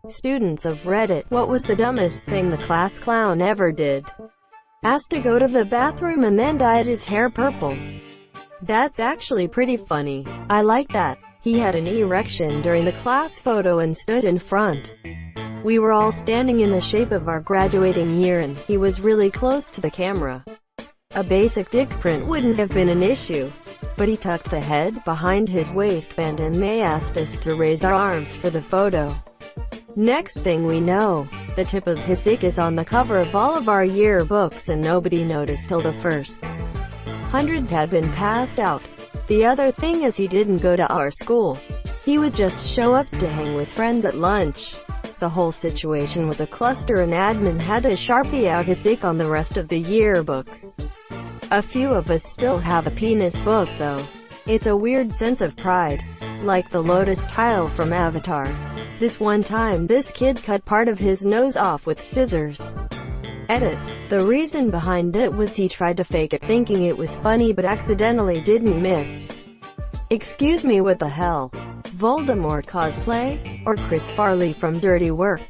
Students of Reddit, what was the dumbest thing the class clown ever did? Asked to go to the bathroom and then dyed his hair purple. That's actually pretty funny. I like that. He had an erection during the class photo and stood in front. We were all standing in the shape of our graduating year and he was really close to the camera. A basic dick print wouldn't have been an issue. But he tucked the head behind his waistband and they asked us to raise our arms for the photo. Next thing we know, the tip of his dick is on the cover of all of our yearbooks and nobody noticed till the first 100 had been passed out. The other thing is he didn't go to our school. He would just show up to hang with friends at lunch. The whole situation was a cluster and admin had to Sharpie out his dick on the rest of the yearbooks. A few of us still have a penis book though. It's a weird sense of pride. Like the lotus tile from Avatar. This one time this kid cut part of his nose off with scissors. Edit. The reason behind it was he tried to fake it thinking it was funny but accidentally didn't miss. Excuse me, what the hell? Voldemort cosplay? Or Chris Farley from Dirty Work?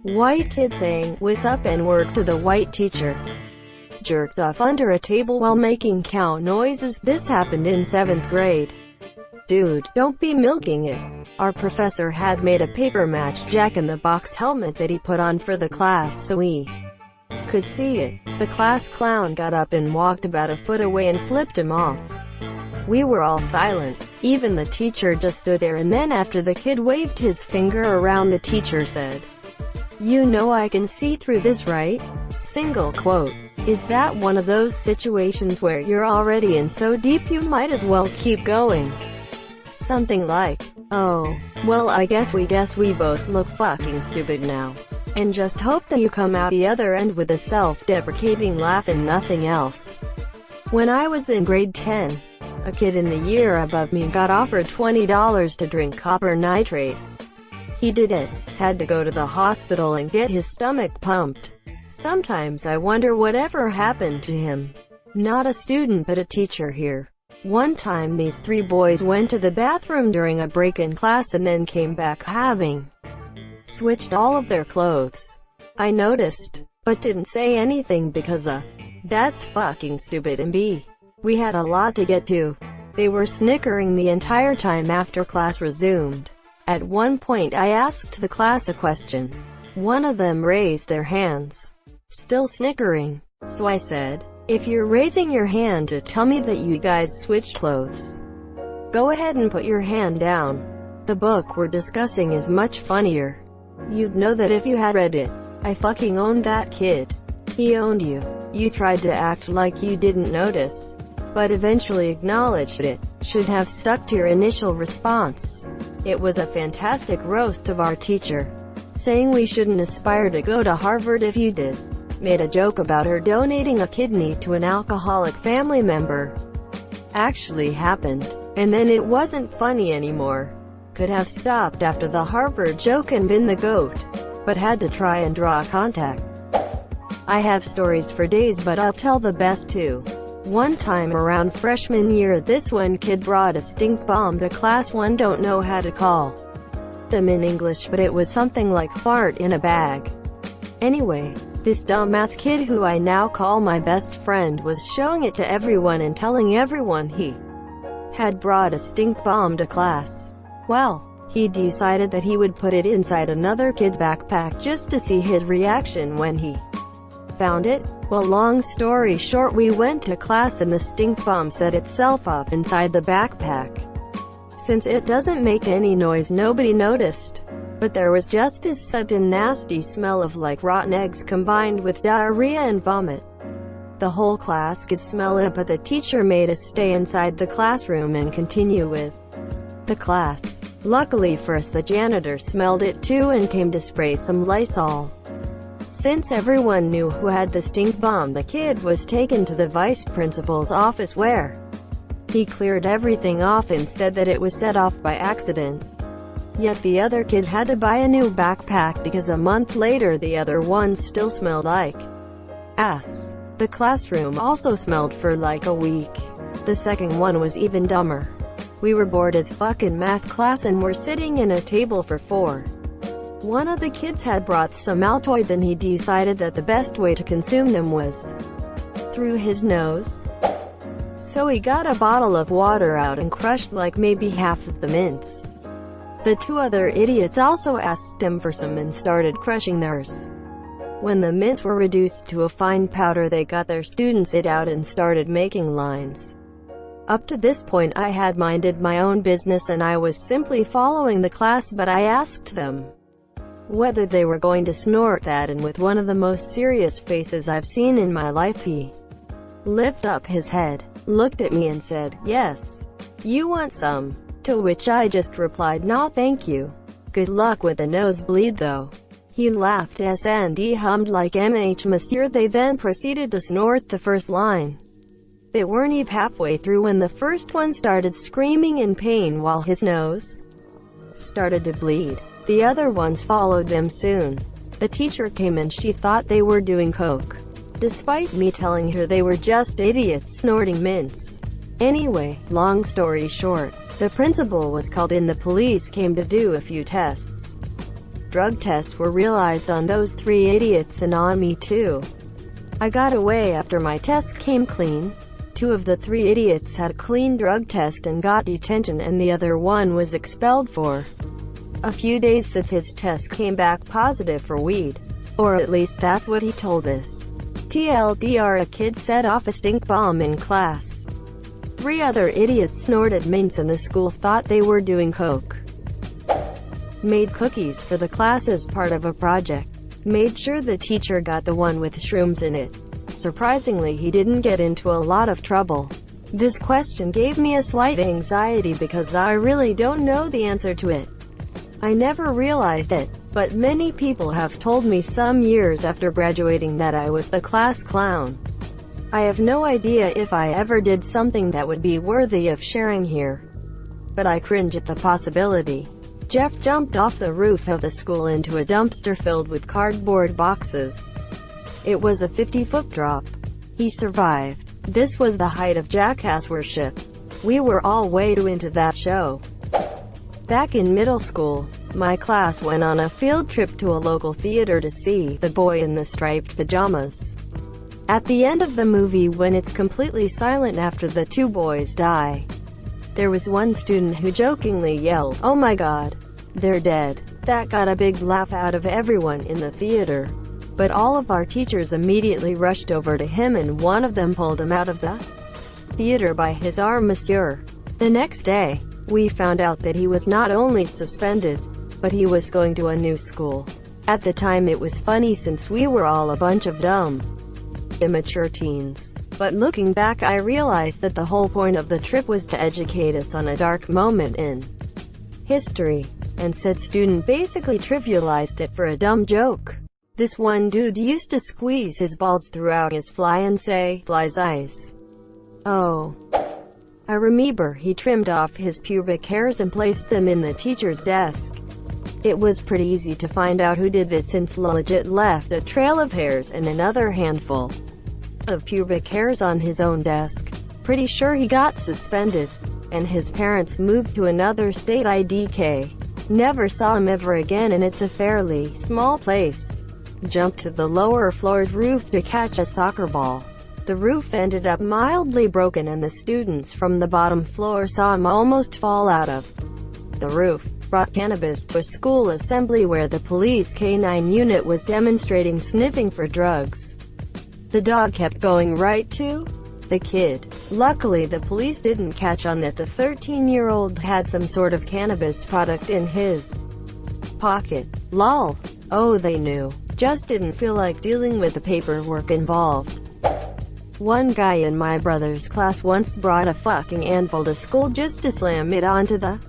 White kid saying, "What's up N-word" to the white teacher. Jerked off under a table while making cow noises. This happened in 7th grade. Dude, don't be milking it. Our professor had made a paper match Jack-in-the-Box helmet that he put on for the class so we could see it. The class clown got up and walked about a foot away and flipped him off. We were all silent. Even the teacher just stood there and then after the kid waved his finger around the teacher said, "You know I can see through this, right?" Single quote. Is that one of those situations where you're already in so deep you might as well keep going? Something like, "Oh, well I guess we both look fucking stupid now." And just hope that you come out the other end with a self-deprecating laugh and nothing else. When I was in grade 10, a kid in the year above me got offered $20 to drink copper nitrate. He did it, had to go to the hospital and get his stomach pumped. Sometimes I wonder whatever happened to him. Not a student but a teacher here. One time these 3 boys went to the bathroom during a break in class and then came back having switched all of their clothes. I noticed, but didn't say anything because that's fucking stupid and B, we had a lot to get to. They were snickering the entire time after class resumed. At one point I asked the class a question. One of them raised their hands, still snickering. So I said, "If you're raising your hand to tell me that you guys switched clothes, go ahead and put your hand down. The book we're discussing is much funnier. You'd know that if you had read it." I fucking owned that kid. He owned you. You tried to act like you didn't notice, but eventually acknowledged it. Should have stuck to your initial response. It was a fantastic roast of our teacher, saying we shouldn't aspire to go to Harvard if you did. Made a joke about her donating a kidney to an alcoholic family member. Actually happened. And then it wasn't funny anymore. Could have stopped after the Harvard joke and been the GOAT, but had to try and draw contact. I have stories for days but I'll tell the best two. One time around freshman year this one kid brought a stink bomb to class. One don't know how to call them in English but it was something like fart in a bag. Anyway, this dumbass kid who I now call my best friend was showing it to everyone and telling everyone he had brought a stink bomb to class. Well, he decided that he would put it inside another kid's backpack just to see his reaction when he found it. Well, long story short, we went to class and the stink bomb set itself up inside the backpack. Since it doesn't make any noise, nobody noticed. But there was just this sudden nasty smell of like rotten eggs combined with diarrhea and vomit. The whole class could smell it, but the teacher made us stay inside the classroom and continue with the class. Luckily for us, the janitor smelled it too and came to spray some Lysol. Since everyone knew who had the stink bomb, the kid was taken to the vice principal's office where he cleared everything off and said that it was set off by accident. Yet the other kid had to buy a new backpack because a month later the other one still smelled like ass. The classroom also smelled for like a week. The second one was even dumber. We were bored as fuck in math class and were sitting in a table for 4 One of the kids had brought some Altoids and he decided that the best way to consume them was through his nose. So he got a bottle of water out and crushed like maybe half of the mints. The two other idiots also asked him for some and started crushing theirs. When the mints were reduced to a fine powder, they got their students it out and started making lines. Up to this point I had minded my own business and I was simply following the class, but I asked them whether they were going to snort that, and with one of the most serious faces I've seen in my life, he lifted up his head, looked at me and said, "Yes. You want some?" To which I just replied, "No thank you. Good luck with the nosebleed though." He laughed and hummed like monsieur. They then proceeded to snort the first line. They weren't even halfway through when the first one started screaming in pain while his nose started to bleed. The other ones followed them soon. The teacher came and she thought they were doing coke, despite me telling her they were just idiots snorting mints. Anyway, long story short, the principal was called in. The police came to do a few tests. Drug tests were realized on those three idiots and on me too. I got away after my test came clean. Two of the three idiots had a clean drug test and got detention, and the other one was expelled for a few days since his test came back positive for weed. Or at least that's what he told us. TLDR, a kid set off a stink bomb in class. Three other idiots snorted mints and the school thought they were doing coke. Made cookies for the class as part of a project. Made sure the teacher got the one with shrooms in it. Surprisingly, he didn't get into a lot of trouble. This question gave me a slight anxiety because I really don't know the answer to it. I never realized it, but many people have told me some years after graduating that I was the class clown. I have no idea if I ever did something that would be worthy of sharing here, but I cringe at the possibility. Jeff jumped off the roof of the school into a dumpster filled with cardboard boxes. It was a 50-foot drop. He survived. This was the height of jackass worship. We were all way too into that show. Back in middle school, my class went on a field trip to a local theater to see The Boy in the Striped Pajamas. At the end of the movie, when it's completely silent after the two boys die, there was one student who jokingly yelled, "Oh my God, they're dead." That got a big laugh out of everyone in the theater. But all of our teachers immediately rushed over to him and one of them pulled him out of the theater by his arm. Monsieur. The next day, we found out that he was not only suspended, but he was going to a new school. At the time it was funny since we were all a bunch of dumb, immature teens. But looking back, I realized that the whole point of the trip was to educate us on a dark moment in history, and said student basically trivialized it for a dumb joke. This one dude used to squeeze his balls throughout his fly and say, "Fly's eyes." Oh. I remember he trimmed off his pubic hairs and placed them in the teacher's desk. It was pretty easy to find out who did it since legit left a trail of hairs and another handful of pubic hairs on his own desk. Pretty sure he got suspended, and his parents moved to another state. IDK. Never saw him ever again, and it's a fairly small place. Jumped to the lower floor's roof to catch a soccer ball. The roof ended up mildly broken and the students from the bottom floor saw him almost fall out of the roof. Brought cannabis to a school assembly where the police K-9 unit was demonstrating sniffing for drugs. The dog kept going right to the kid. Luckily the police didn't catch on that the 13-year-old had some sort of cannabis product in his pocket. Lol. Oh, they knew. Just didn't feel like dealing with the paperwork involved. One guy in my brother's class once brought a fucking anvil to school just to slam it onto the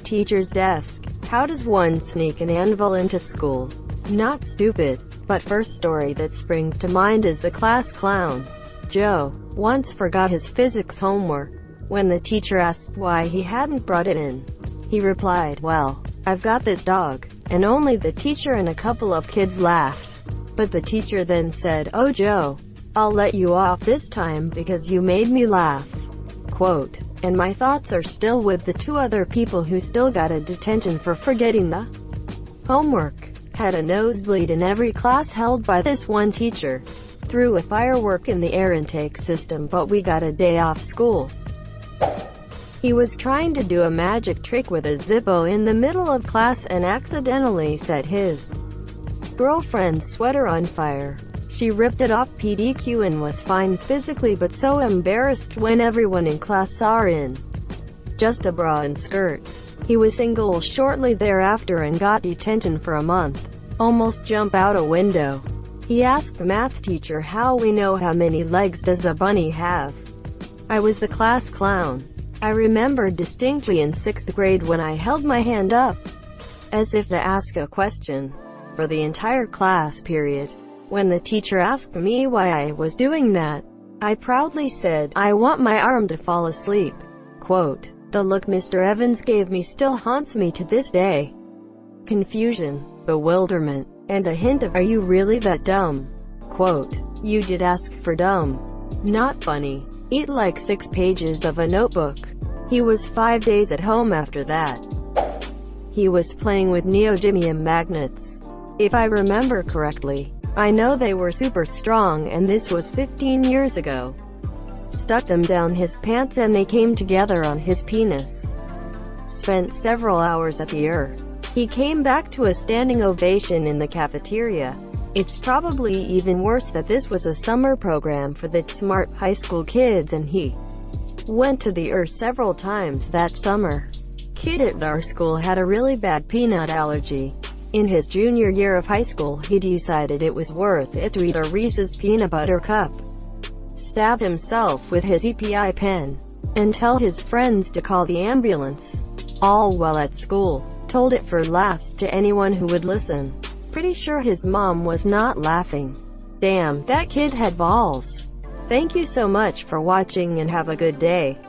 teacher's desk. How does one sneak an anvil into school? Not stupid. But first story that springs to mind is the class clown. Joe once forgot his physics homework. When the teacher asked why he hadn't brought it in, he replied, "Well, I've got this dog." And only the teacher and a couple of kids laughed. But the teacher then said, "Oh Joe, I'll let you off this time because you made me laugh." Quote. And my thoughts are still with the two other people who still got a detention for forgetting the homework. had a nosebleed in every class held by this one teacher. Threw a firework in the air intake system, but we got a day off school. He was trying to do a magic trick with a Zippo in the middle of class and accidentally set his girlfriend's sweater on fire. She ripped it off PDQ and was fine physically, but so embarrassed when everyone in class saw her in just a bra and skirt. He was single shortly thereafter and got detention for a month. Almost jump out a window. He asked the math teacher, how we know how many legs does a bunny have? I was the class clown. I remember distinctly in 6th grade when I held my hand up, as if to ask a question, for the entire class period. When the teacher asked me why I was doing that, I proudly said, I want my arm to fall asleep. Quote, the look Mr. Evans gave me still haunts me to this day. Confusion, bewilderment, and a hint of, are you really that dumb? Quote, you did ask for dumb. Not funny. Eat like 6 pages of a notebook. He was 5 days at home after that. He was playing with neodymium magnets. If I remember correctly, I know they were super strong, and this was 15 years ago. Stuck them down his pants and they came together on his penis. Spent several hours at the He came back to a standing ovation in the cafeteria. It's probably even worse that this was a summer program for the smart high school kids and he went to the several times that summer. Kid at our school had a really bad peanut allergy. In his junior year of high school, he decided it was worth it to eat a Reese's peanut butter cup, stab himself with his EPI pen, and tell his friends to call the ambulance, all while at school. Told it for laughs to anyone who would listen. Pretty sure his mom was not laughing. Damn, that kid had balls. Thank you so much for watching and have a good day.